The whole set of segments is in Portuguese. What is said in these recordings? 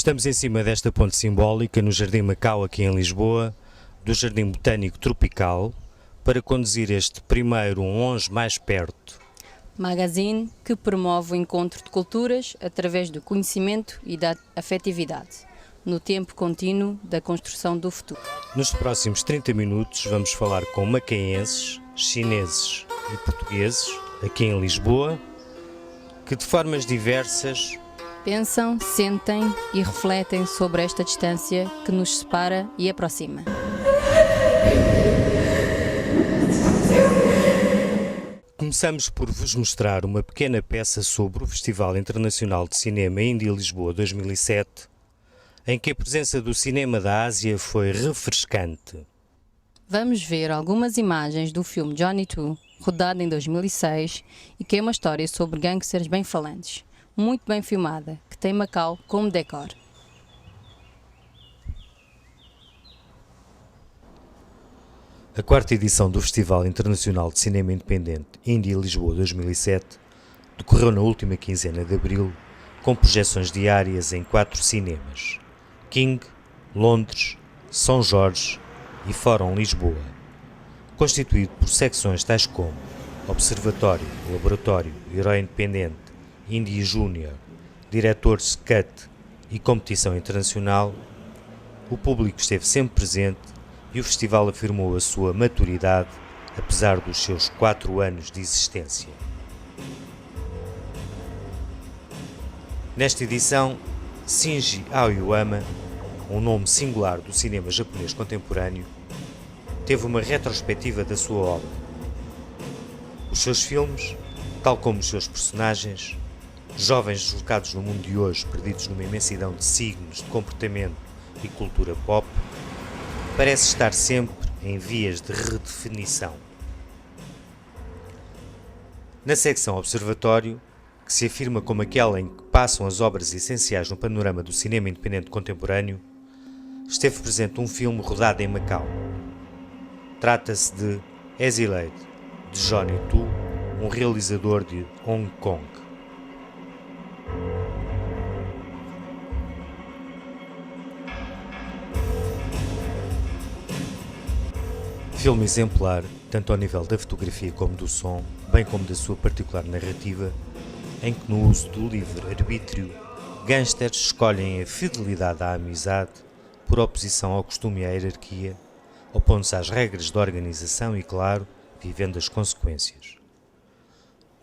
Estamos em cima desta ponte simbólica no Jardim Macau, aqui em Lisboa, do Jardim Botânico Tropical, para conduzir este primeiro Longe Mais Perto magazine que promove o encontro de culturas através do conhecimento e da afetividade, no tempo contínuo da construção do futuro. Nos próximos 30 minutos vamos falar com macaenses, chineses e portugueses, aqui em Lisboa, que de formas diversas pensam, sentem e refletem sobre esta distância que nos separa e aproxima. Começamos por vos mostrar uma pequena peça sobre o Festival Internacional de Cinema Índia Lisboa 2007, em que a presença do cinema da Ásia foi refrescante. Vamos ver algumas imagens do filme Johnny 2, rodado em 2006, e que é uma história sobre gangsters bem-falantes, muito bem filmada, que tem Macau como decor. A quarta edição do Festival Internacional de Cinema Independente Índia Lisboa 2007 decorreu na última quinzena de abril, com projeções diárias em 4 cinemas: King, Londres, São Jorge e Fórum Lisboa, constituído por secções tais como Observatório, Laboratório, Herói Independente, Índia Júnior, Diretores Cut e Competição Internacional. O público esteve sempre presente e o festival afirmou a sua maturidade, apesar dos seus 4 anos de existência. Nesta edição, Shinji Aoyama, um nome singular do cinema japonês contemporâneo, teve uma retrospectiva da sua obra. Os seus filmes, tal como os seus personagens, jovens deslocados no mundo de hoje, perdidos numa imensidão de signos, de comportamento e cultura pop, parece estar sempre em vias de redefinição. Na secção Observatório, que se afirma como aquela em que passam as obras essenciais no panorama do cinema independente contemporâneo, esteve presente um filme rodado em Macau. Trata-se de Exiled, de Johnny Tu, um realizador de Hong Kong. Filme exemplar, tanto ao nível da fotografia como do som, bem como da sua particular narrativa, em que no uso do livre-arbítrio, gangsters escolhem a fidelidade à amizade por oposição ao costume e à hierarquia, opondo-se às regras de organização e, claro, vivendo as consequências.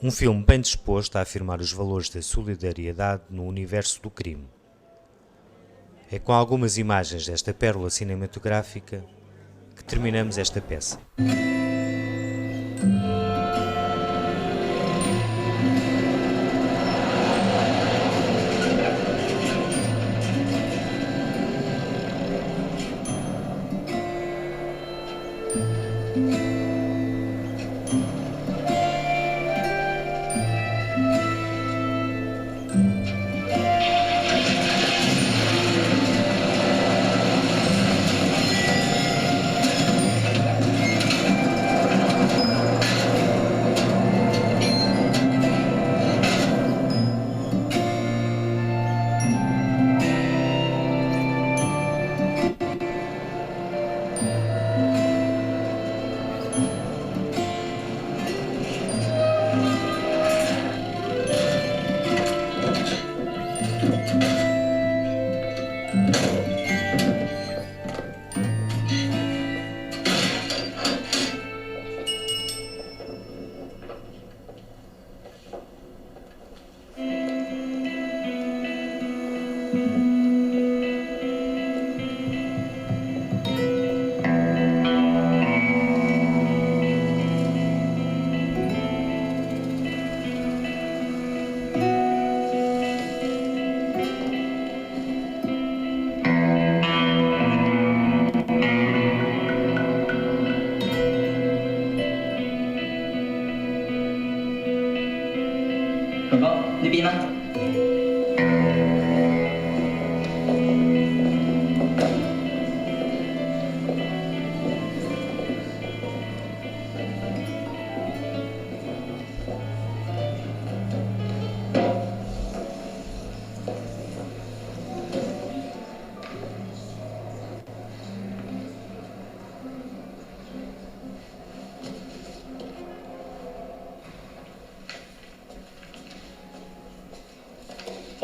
Um filme bem disposto a afirmar os valores da solidariedade no universo do crime. É com algumas imagens desta pérola cinematográfica que terminamos esta peça.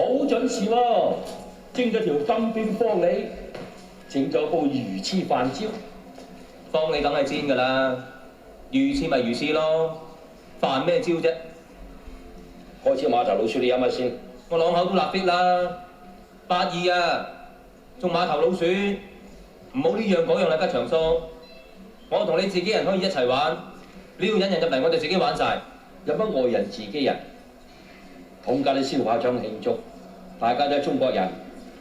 好準時喎，蒸咗條金邊幫你，整咗煲魚翅飯焦。幫你梗係煎㗎啦，魚翅咪魚翅咯，飯咩焦啫？開支碼頭老鼠你飲下先。我朗口都立 fit 啦，82啊，仲碼頭老鼠，唔好呢樣嗰樣啦，吉祥叔。我同你自己人可以一齊玩，你要引人入嚟，我哋自己玩晒。有乜外人自己人？統家啲燒烤場慶祝，大家都係中國人，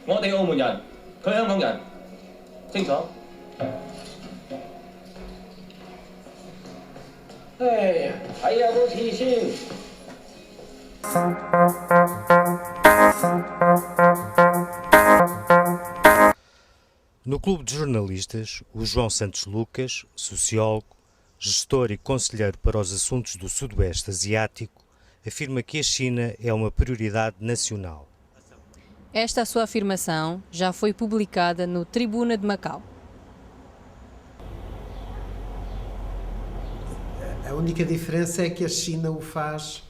我哋澳門人，佢香港人，清楚？哎呀，睇下嗰次先。No Clube de Jornalistas, o João Santos Lucas, sociólogo, gestor e conselheiro para os assuntos do Sudoeste Asiático, afirma que a China é uma prioridade nacional. Esta sua afirmação já foi publicada no Tribuna de Macau. A única diferença é que a China o faz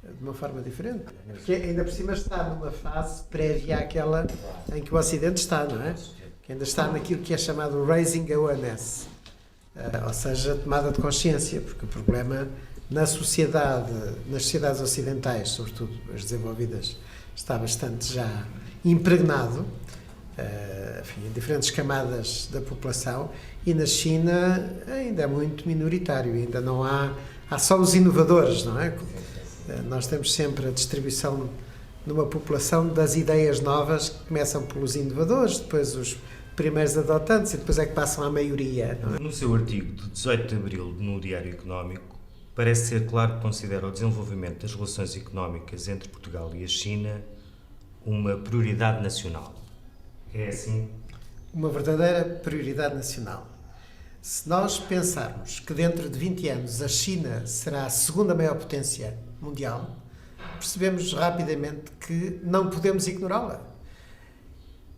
de uma forma diferente. Porque ainda por cima está numa fase prévia àquela em que o Ocidente está, não é? Que ainda está naquilo que é chamado raising awareness, ou seja, tomada de consciência, porque o problema na sociedade, nas sociedades ocidentais, sobretudo as desenvolvidas, está bastante já impregnado, enfim, em diferentes camadas da população, e na China ainda é muito minoritário, ainda não há só os inovadores, não é? Nós temos sempre a distribuição numa população das ideias novas que começam pelos inovadores, depois os primeiros adotantes e depois é que passam à maioria. Não é? No seu artigo de 18 de abril no Diário Económico, parece ser claro que considera o desenvolvimento das relações económicas entre Portugal e a China uma prioridade nacional. É assim? Uma verdadeira prioridade nacional. Se nós pensarmos que dentro de 20 anos a China será a segunda maior potência mundial, percebemos rapidamente que não podemos ignorá-la.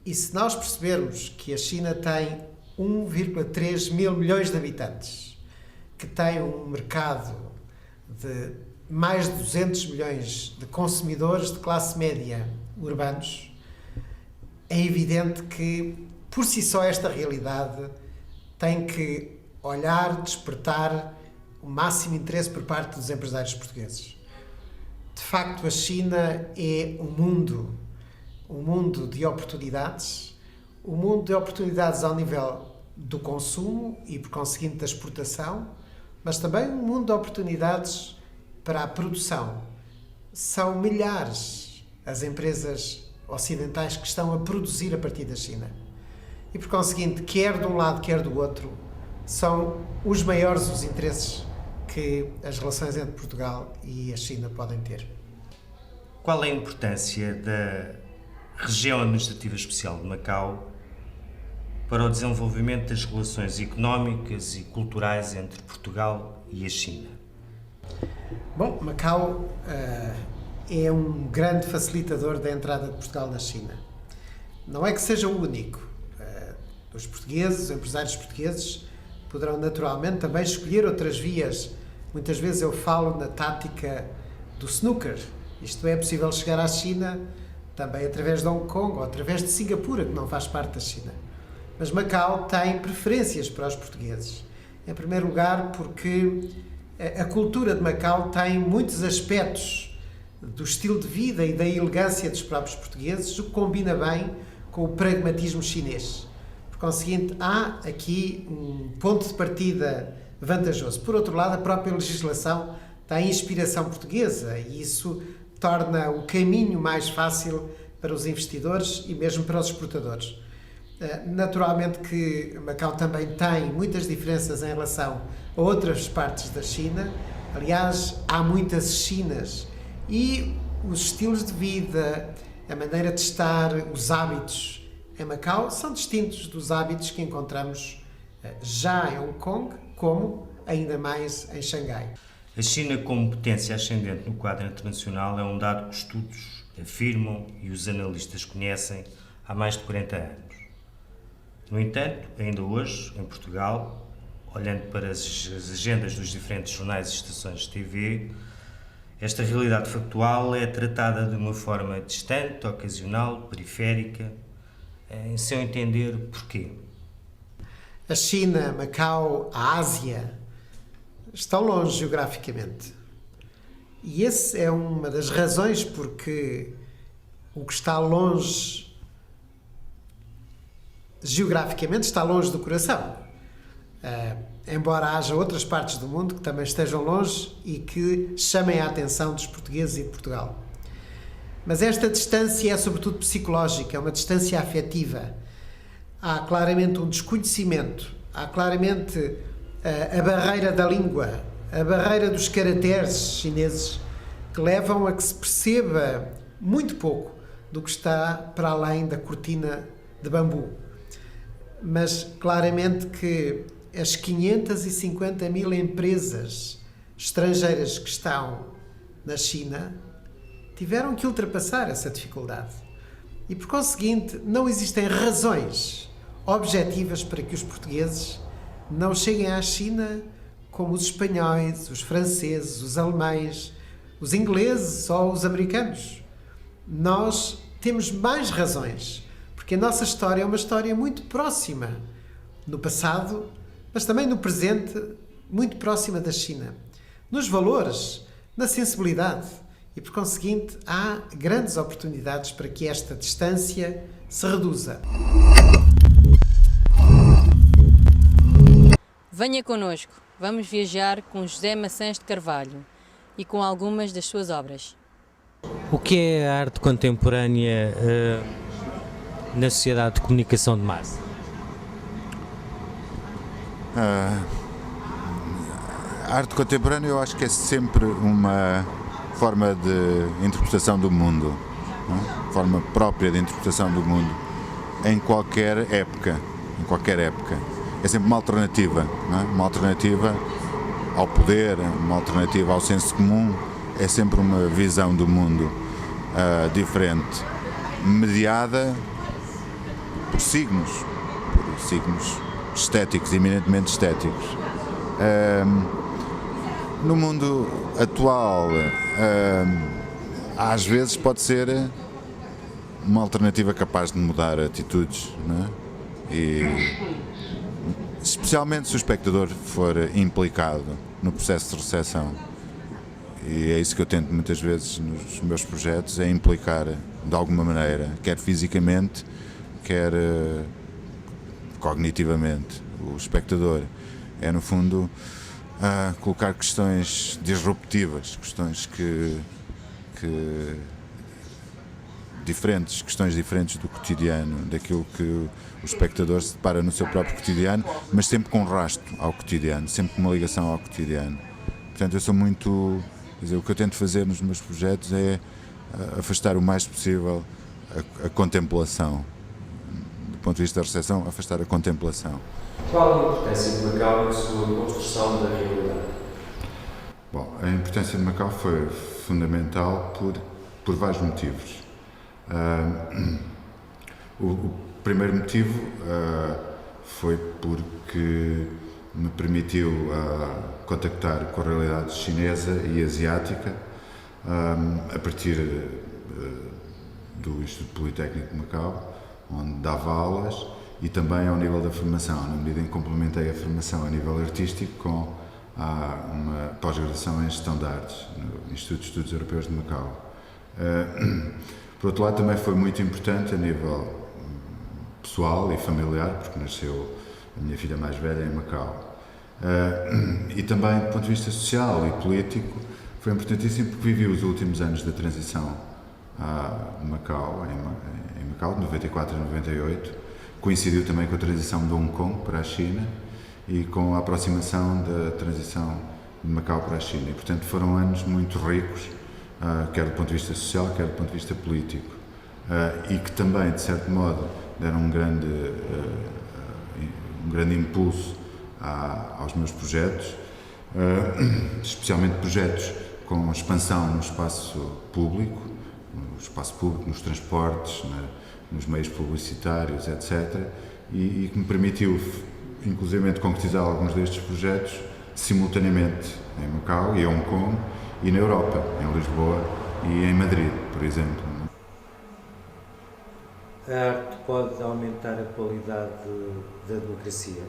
E se nós percebermos que a China tem 1,3 mil milhões de habitantes, que tem um mercado de mais de 200 milhões de consumidores de classe média urbanos, é evidente que, por si só, esta realidade tem que olhar, despertar o máximo interesse por parte dos empresários portugueses. De facto, a China é um mundo de oportunidades, um mundo de oportunidades ao nível do consumo e, por conseguinte, da exportação, mas também um mundo de oportunidades para a produção. São milhares as empresas ocidentais que estão a produzir a partir da China. E, por conseguinte, quer de um lado, quer do outro, são os maiores os interesses que as relações entre Portugal e a China podem ter. Qual é a importância da Região Administrativa Especial de Macau para o desenvolvimento das relações económicas e culturais entre Portugal e a China? Bom, Macau é um grande facilitador da entrada de Portugal na China. Não é que seja o único. Os portugueses, os empresários portugueses, poderão naturalmente também escolher outras vias. Muitas vezes eu falo na tática do snooker. Isto é possível chegar à China também através de Hong Kong ou através de Singapura, que não faz parte da China. Mas Macau tem preferências para os portugueses. Em primeiro lugar, porque a cultura de Macau tem muitos aspectos do estilo de vida e da elegância dos próprios portugueses, o que combina bem com o pragmatismo chinês. Por conseguinte, há aqui um ponto de partida vantajoso. Por outro lado, a própria legislação tem inspiração portuguesa e isso torna o caminho mais fácil para os investidores e mesmo para os exportadores. Naturalmente que Macau também tem muitas diferenças em relação a outras partes da China. Aliás, há muitas Chinas e os estilos de vida, a maneira de estar, os hábitos em Macau são distintos dos hábitos que encontramos já em Hong Kong, como ainda mais em Xangai. A China, como potência ascendente no quadro internacional, é um dado que estudos afirmam e os analistas conhecem há mais de 40 anos. No entanto, ainda hoje, em Portugal, olhando para as agendas dos diferentes jornais e estações de TV, Esta realidade factual é tratada de uma forma distante, ocasional, periférica. Em seu entender, porquê? A China, Macau, a Ásia estão longe geograficamente. E essa é uma das razões porque o que está longe geograficamente está longe do coração. Embora haja outras partes do mundo que também estejam longe e que chamem a atenção dos portugueses e de Portugal. Mas esta distância é sobretudo psicológica, é uma distância afetiva. Há claramente um desconhecimento, há claramente a barreira da língua, a barreira dos caracteres chineses, que levam a que se perceba muito pouco do que está para além da cortina de bambu. Mas claramente que as 550 mil empresas estrangeiras que estão na China tiveram que ultrapassar essa dificuldade. E, por conseguinte, não existem razões objetivas para que os portugueses não cheguem à China como os espanhóis, os franceses, os alemães, os ingleses ou os americanos. Nós temos mais razões, porque a nossa história é uma história muito próxima no passado, mas também no presente, muito próxima da China. Nos valores, na sensibilidade. E, por conseguinte, há grandes oportunidades para que esta distância se reduza. Venha connosco, vamos viajar com José Maçãs de Carvalho e com algumas das suas obras. O que é a arte contemporânea na sociedade de comunicação de massa? A arte contemporânea eu acho que é sempre uma forma de interpretação do mundo, não é? Forma própria de interpretação do mundo em qualquer época, É sempre uma alternativa, não é? Uma alternativa ao poder, uma alternativa ao senso comum, é sempre uma visão do mundo diferente, mediada por signos estéticos, eminentemente estéticos. No mundo atual, às vezes pode ser uma alternativa capaz de mudar atitudes, não é? E especialmente se o espectador for implicado no processo de recepção. E é isso que eu tento muitas vezes nos meus projetos, é implicar de alguma maneira, quer fisicamente, quer cognitivamente, o espectador. É, no fundo, colocar questões disruptivas, questões questões diferentes do cotidiano, daquilo que o espectador se depara no seu próprio cotidiano, mas sempre com rastro ao cotidiano, sempre com uma ligação ao cotidiano. Portanto, eu sou muito... Quer dizer, o que eu tento fazer nos meus projetos é afastar o mais possível a contemplação. Do ponto de vista da recepção, afastar a contemplação. Qual a importância de Macau na sua construção da realidade? Bom, a importância de Macau foi fundamental por vários motivos. O primeiro motivo foi porque me permitiu contactar com a realidade chinesa e asiática a partir do Instituto Politécnico de Macau, onde dava aulas, e também ao nível da formação, na medida em que complementei a formação a nível artístico com uma pós-graduação em Gestão de Artes no Instituto de Estudos Europeus de Macau. Por outro lado, também foi muito importante a nível pessoal e familiar, porque nasceu a minha filha mais velha em Macau. E também, do ponto de vista social e político, foi importantíssimo porque vivi os últimos anos da transição a Macau, em Macau, de 94 a 98. Coincidiu também com a transição de Hong Kong para a China e com a aproximação da transição de Macau para a China. E, portanto, foram anos muito ricos, quer do ponto de vista social, quer do ponto de vista político. E que também, de certo modo, deram um grande impulso aos meus projetos, especialmente projetos com expansão no espaço público, nos transportes, nos meios publicitários, etc. E que me permitiu, inclusivamente, concretizar alguns destes projetos simultaneamente em Macau e Hong Kong, e na Europa, em Lisboa e em Madrid, por exemplo. A arte pode aumentar a qualidade da democracia?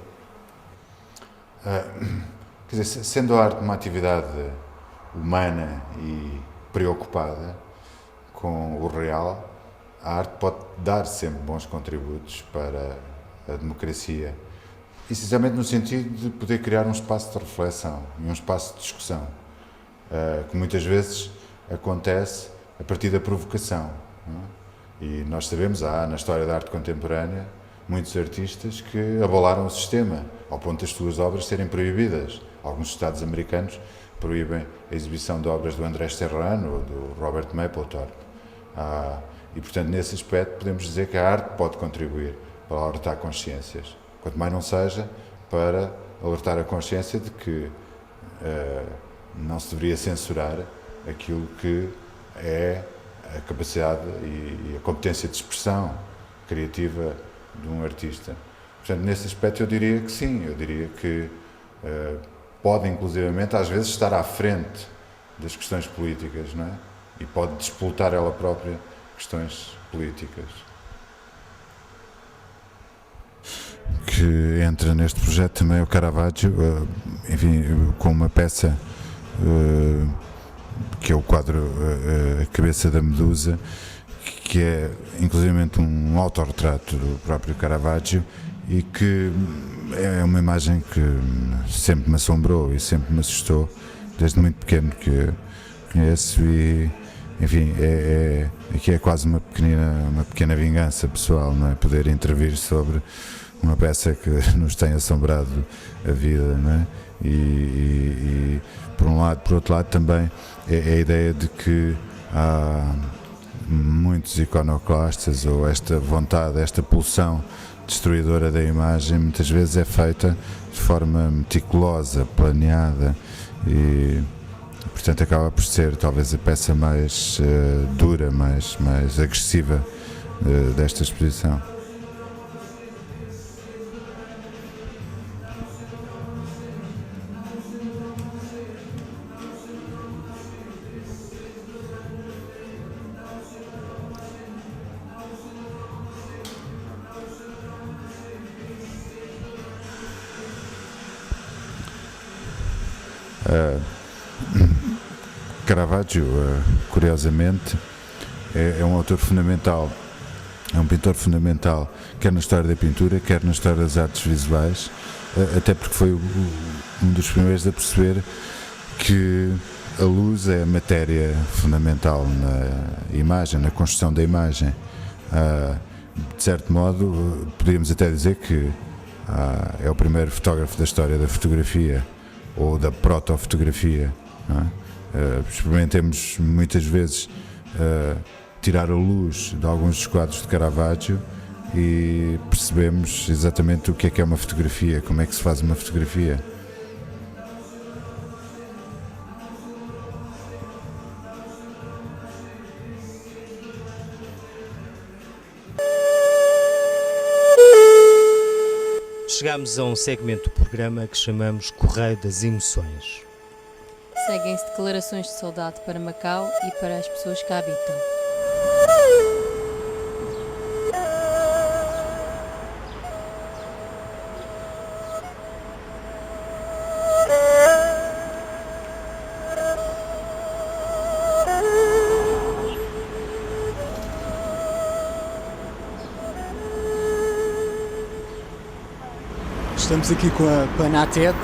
Quer dizer, sendo a arte uma atividade humana e preocupada com o real, a arte pode dar sempre bons contributos para a democracia, essencialmente no sentido de poder criar um espaço de reflexão e um espaço de discussão, que muitas vezes acontece a partir da provocação, não é? E nós sabemos, há na história da arte contemporânea muitos artistas que abalaram o sistema, ao ponto das suas obras serem proibidas. Alguns estados americanos proíbem a exibição de obras do André Serrano ou do Robert Mapplethorpe. E, portanto, nesse aspecto podemos dizer que a arte pode contribuir para alertar consciências. Quanto mais não seja para alertar a consciência de que não se deveria censurar aquilo que é a capacidade e a competência de expressão criativa de um artista. Portanto, nesse aspecto eu diria que sim, eu diria que pode inclusivamente às vezes estar à frente das questões políticas, não é? E pode disputar ela própria questões políticas. Que entra neste projeto também o Caravaggio, enfim, com uma peça que é o quadro A Cabeça da Medusa, que é inclusivamente um autorretrato do próprio Caravaggio e que é uma imagem que sempre me assombrou e sempre me assustou, desde muito pequeno que conheço e, enfim, aqui é quase uma pequena vingança pessoal, não é? Poder intervir sobre uma peça que nos tem assombrado a vida, não é? E por um lado, por outro lado também é a ideia de que há muitos iconoclastas, ou esta vontade, esta pulsão destruidora da imagem muitas vezes é feita de forma meticulosa, planeada e, portanto, acaba por ser talvez a peça mais dura, mais agressiva desta exposição. Caravaggio, curiosamente, é um autor fundamental, é um pintor fundamental, quer na história da pintura, quer na história das artes visuais, até porque foi um dos primeiros a perceber que a luz é a matéria fundamental na imagem, na construção da imagem. De certo modo, podíamos até dizer que é o primeiro fotógrafo da história da fotografia, ou da protofotografia, não é? Experimentemos muitas vezes tirar a luz de alguns dos quadros de Caravaggio e percebemos exatamente o que é uma fotografia, como é que se faz uma fotografia. Chegámos a um segmento do programa que chamamos Correio das Emoções. Seguem-se declarações de saudade para Macau e para as pessoas que a habitam. Estamos aqui com a Panatet,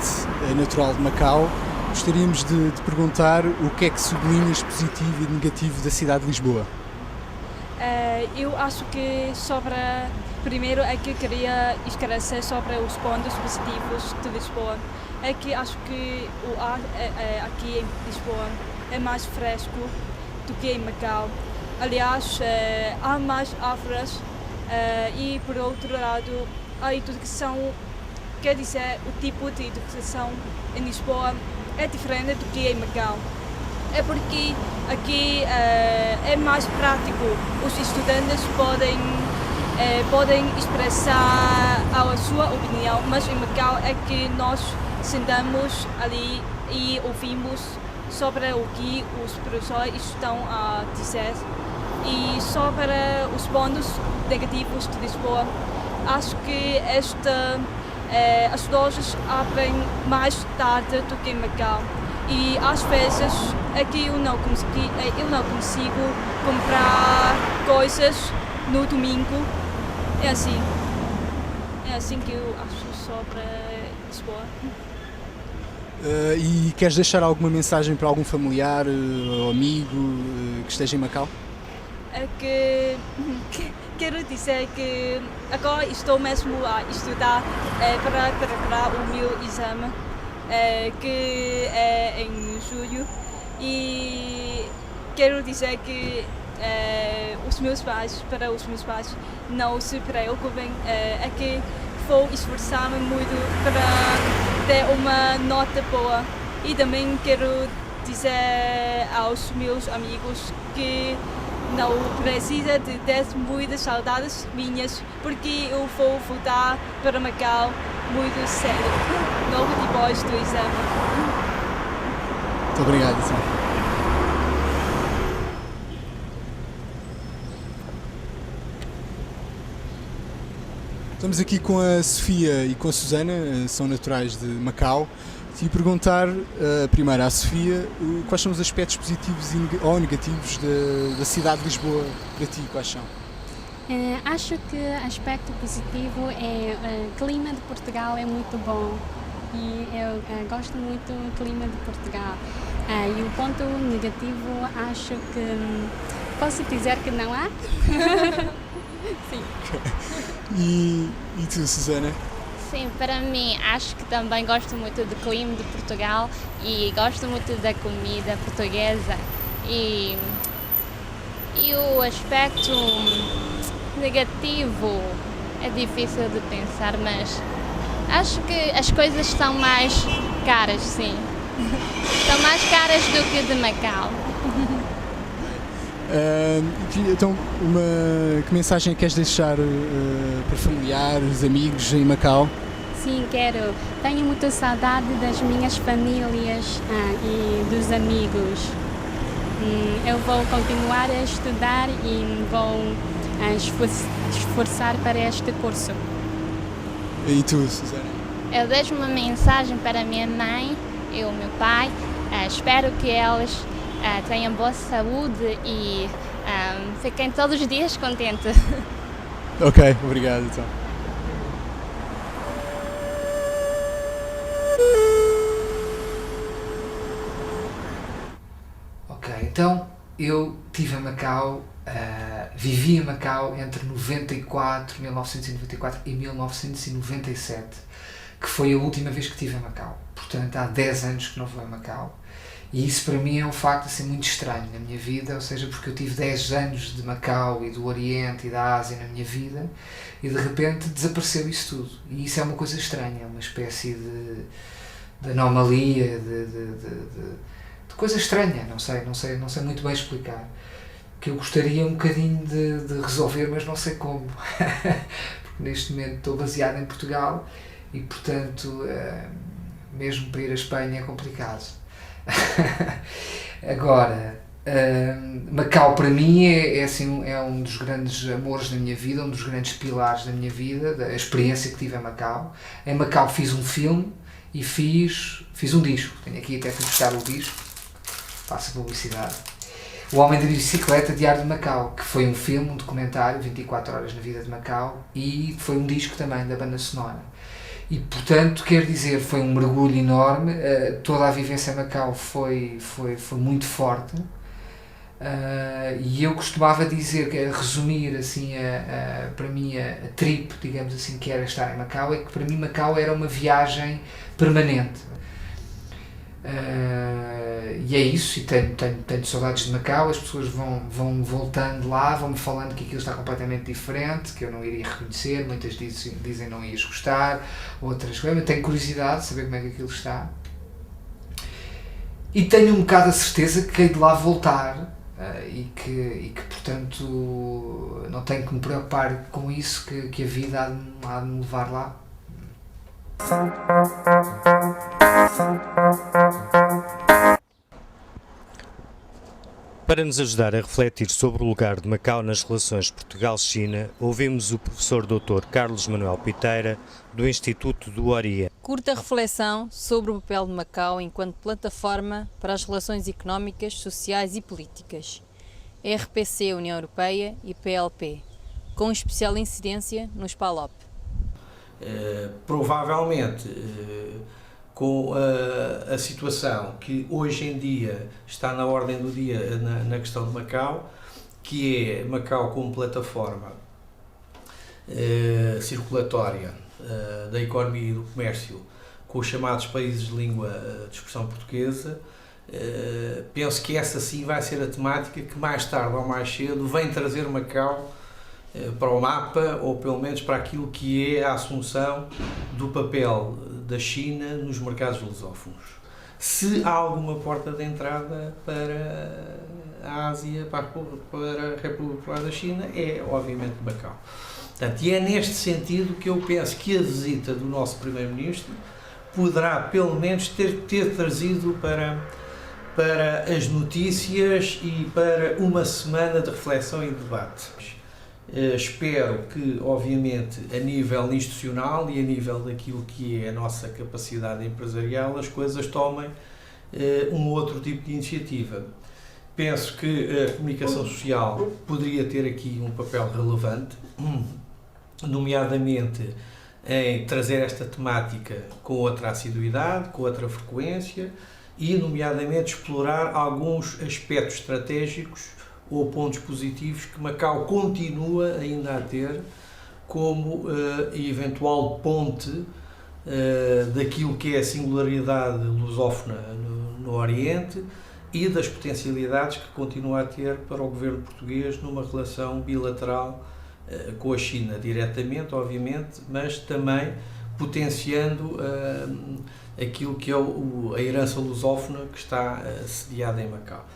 natural de Macau. Gostaríamos de perguntar o que é que sublinhas positivo e negativo da cidade de Lisboa. Eu acho que primeiro é que queria esclarecer sobre os pontos positivos de Lisboa. É que acho que o ar aqui em Lisboa é mais fresco do que em Macau. Aliás, há mais árvores e, por outro lado, a educação, quer dizer, o tipo de educação em Lisboa é diferente do que em Macau. É porque aqui é mais prático, os estudantes podem expressar a sua opinião, mas em Macau é que nós sentamos ali e ouvimos sobre o que os professores estão a dizer e sobre os pontos negativos de Lisboa. Acho que as lojas abrem mais tarde do que em Macau e às vezes aqui eu não consigo comprar coisas no domingo. É assim que eu acho sobre Lisboa. E queres deixar alguma mensagem para algum familiar ou amigo que esteja em Macau? É que quero dizer que agora estou mesmo a estudar para preparar o meu exame, que é em julho, e quero dizer que para os meus pais não se preocupem, é que vou esforçar-me muito para ter uma nota boa, e também quero dizer aos meus amigos que não precisa de ter muitas saudades minhas, porque eu vou voltar para Macau muito cedo, logo depois do exame. Muito obrigado, então. Estamos aqui com a Sofia e com a Susana, são naturais de Macau. E perguntar primeiro à Sofia quais são os aspectos positivos ou negativos da cidade de Lisboa para ti, quais são? Acho que o aspecto positivo é o clima de Portugal é muito bom e eu gosto muito do clima de Portugal. E o ponto negativo acho que posso dizer que não há? Sim. E tu, Susana? Sim, para mim, acho que também gosto muito do clima de Portugal e gosto muito da comida portuguesa. E o aspecto negativo é difícil de pensar, mas acho que as coisas são mais caras, sim. São mais caras do que de Macau. Então, que mensagem queres deixar para familiares, amigos em Macau? Sim, quero. Tenho muita saudade das minhas famílias e dos amigos. Eu vou continuar a estudar e vou esforçar para este curso. E tu, Susana? Eu deixo uma mensagem para minha mãe e o meu pai. Espero que eles tenham boa saúde e fiquem todos os dias contentes. Ok, obrigado então. Ok, então eu estive em Macau, vivi em Macau entre 1994 e 1997, que foi a última vez que estive em Macau. Portanto, há 10 anos que não vou a Macau. E isso para mim é um facto assim, muito estranho na minha vida, ou seja, porque eu tive 10 anos de Macau e do Oriente e da Ásia na minha vida e de repente desapareceu isso tudo. E isso é uma coisa estranha, é uma espécie de anomalia, de coisa estranha, não sei muito bem explicar. Que eu gostaria um bocadinho de resolver, mas não sei como. Porque neste momento estou baseado em Portugal e, portanto, mesmo para ir à Espanha é complicado. Agora, Macau para mim é um dos grandes amores da minha vida, um dos grandes pilares da minha vida, da experiência que tive em Macau. Em Macau fiz um filme e fiz um disco. Tenho aqui até fui buscar o disco, faço publicidade. O Homem da Bicicleta, Diário de Macau, que foi um filme, um documentário, 24 horas na vida de Macau, e foi um disco também da banda sonora. E, portanto, quero dizer, foi um mergulho enorme, toda a vivência em Macau foi muito forte, e eu costumava dizer, resumir assim, para mim a trip, digamos assim, que era estar em Macau, é que para mim Macau era uma viagem permanente. E é isso, e tenho saudades de Macau, as pessoas vão voltando lá, vão-me falando que aquilo está completamente diferente, que eu não iria reconhecer, muitas dizem não ias gostar, outras eu tenho curiosidade de saber como é que aquilo está. E tenho um bocado a certeza que hei de lá voltar, e que portanto não tenho que me preocupar com isso, que a vida há de me levar lá. Para nos ajudar a refletir sobre o lugar de Macau nas relações Portugal-China, ouvimos o professor Dr. Carlos Manuel Piteira, do Instituto do Oriente. Curta reflexão sobre o papel de Macau enquanto plataforma para as relações económicas, sociais e políticas. RPC União Europeia e PLP, com especial incidência nos PALOP. Provavelmente, com a situação que hoje em dia está na ordem do dia na questão de Macau, que é Macau como plataforma circulatória da economia e do comércio com os chamados países de língua de expressão portuguesa, penso que essa sim vai ser a temática que mais tarde ou mais cedo vem trazer Macau para o mapa, ou pelo menos para aquilo que é a assunção do papel da China nos mercados lusófonos. Se há alguma porta de entrada para a Ásia, para a República Popular da China, é obviamente Macau. Portanto, e é neste sentido que eu penso que a visita do nosso Primeiro-Ministro poderá pelo menos ter trazido para as notícias e para uma semana de reflexão e debate. Espero que, obviamente, a nível institucional e a nível daquilo que é a nossa capacidade empresarial, as coisas tomem um outro tipo de iniciativa. Penso que a comunicação social poderia ter aqui um papel relevante, nomeadamente em trazer esta temática com outra assiduidade, com outra frequência e, nomeadamente, explorar alguns aspectos estratégicos ou pontos positivos que Macau continua ainda a ter como eventual ponte daquilo que é a singularidade lusófona no Oriente e das potencialidades que continua a ter para o governo português numa relação bilateral com a China, diretamente, obviamente, mas também potenciando aquilo que é a herança lusófona que está sediada em Macau.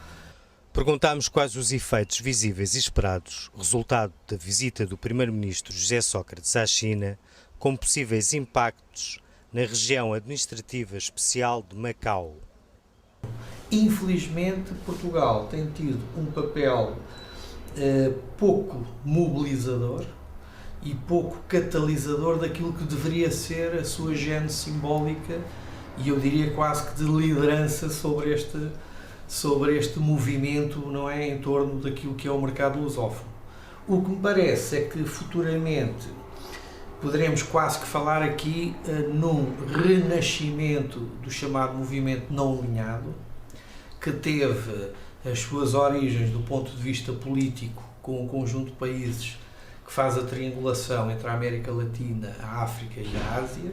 Perguntámos quais os efeitos visíveis e esperados, resultado da visita do Primeiro-Ministro José Sócrates à China, com possíveis impactos na região administrativa especial de Macau. Infelizmente, Portugal tem tido um papel pouco mobilizador e pouco catalisador daquilo que deveria ser a sua gênese simbólica e eu diria quase que de liderança sobre este movimento, não é, em torno daquilo que é o mercado lusófono. O que me parece é que futuramente poderemos quase que falar aqui num renascimento do chamado movimento não alinhado, que teve as suas origens do ponto de vista político com um conjunto de países que faz a triangulação entre a América Latina, a África e a Ásia,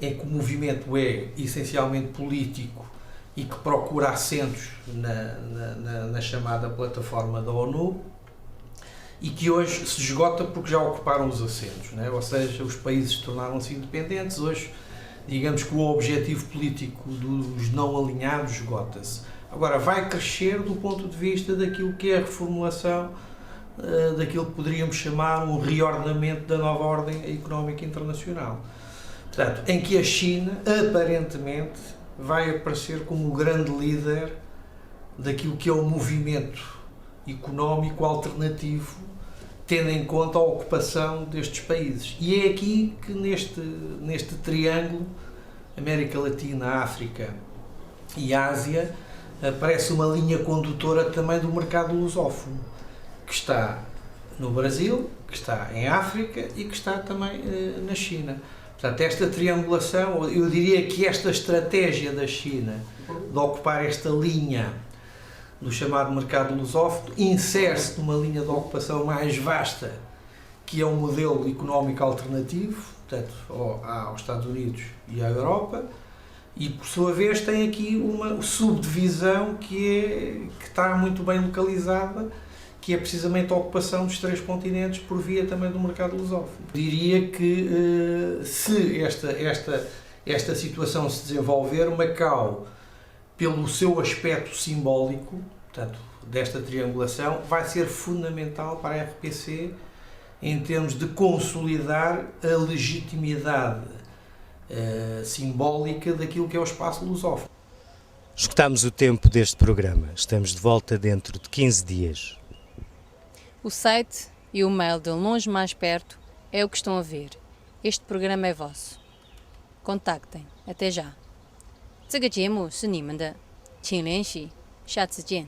em que o movimento é essencialmente político e que procura assentos na chamada plataforma da ONU e que hoje se esgota porque já ocuparam os assentos, não é? Ou seja, os países tornaram-se independentes, hoje digamos que o objetivo político dos não alinhados esgota-se. Agora, vai crescer do ponto de vista daquilo que é a reformulação daquilo que poderíamos chamar um reordenamento da nova ordem económica internacional. Portanto, em que a China, aparentemente, vai aparecer como o grande líder daquilo que é o movimento económico alternativo, tendo em conta a ocupação destes países. E é aqui que neste triângulo, América Latina, África e Ásia, aparece uma linha condutora também do mercado lusófono, que está no Brasil, que está em África e que está também na China. Portanto, esta triangulação, eu diria que esta estratégia da China de ocupar esta linha do chamado mercado lusófono insere-se numa linha de ocupação mais vasta, que é um modelo económico alternativo, portanto, aos Estados Unidos e à Europa, e por sua vez tem aqui uma subdivisão que está muito bem localizada, que é precisamente a ocupação dos 3 continentes por via também do mercado lusófono. Diria que se esta situação se desenvolver, Macau, pelo seu aspecto simbólico, portanto, desta triangulação, vai ser fundamental para a RPC em termos de consolidar a legitimidade simbólica daquilo que é o espaço lusófono. Esgotámos o tempo deste programa. Estamos de volta dentro de 15 dias. O site e o mail de Longe Mais Perto é o que estão a ver. Este programa é vosso. Contactem. Até já. 这个节目是你们的，请联系，下次见。